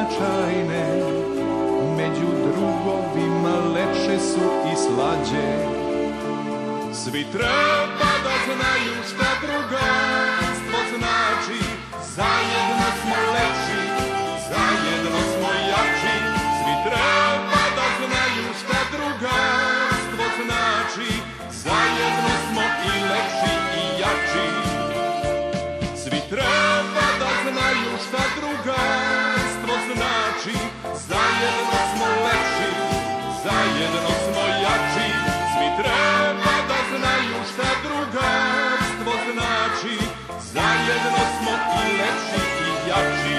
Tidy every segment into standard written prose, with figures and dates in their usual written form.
značajne, među drugovima lepše su i slađe. Svi treba da znaju šta drugarstvo znači, zajedno smo lepši, zajedno smo jači. Svi treba da znaju šta drugarstvo znači, zajedno smo i lepši i jači. Svi treba da znaju šta drugarstvo znači, zajedno smo lepši, zajedno smo jači. Svi treba da znaju šta drugarstvo znači, zajedno smo i lepši i jači.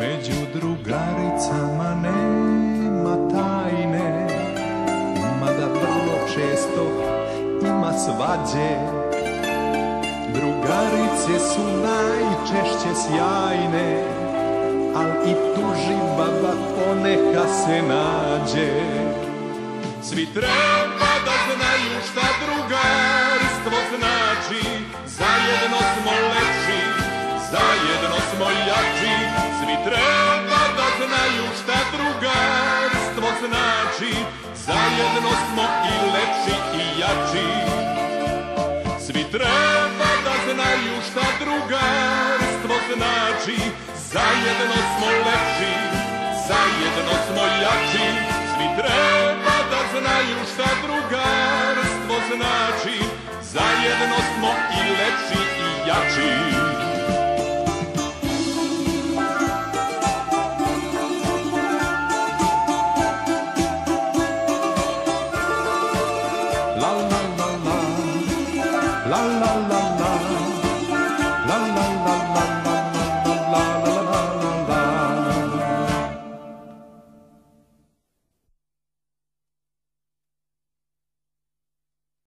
Među drugaricama nema tajne, mada vrlo često ima svađe. Drugarice su najčešće sjajne, al i tuži baba poneka se nađe. Svi treba da znaju šta drugarstvo znači, zajedno smo lepši, zajedno smo jači. Svi treba da znaju šta drugarstvo znači, zajedno smo i lepši i jači. Svi treba da znaju šta drugarstvo znači, zajedno smo lepši, zajedno smo jači. Svi treba da znaju šta drugarstvo znači, zajedno smo i lepši i jači.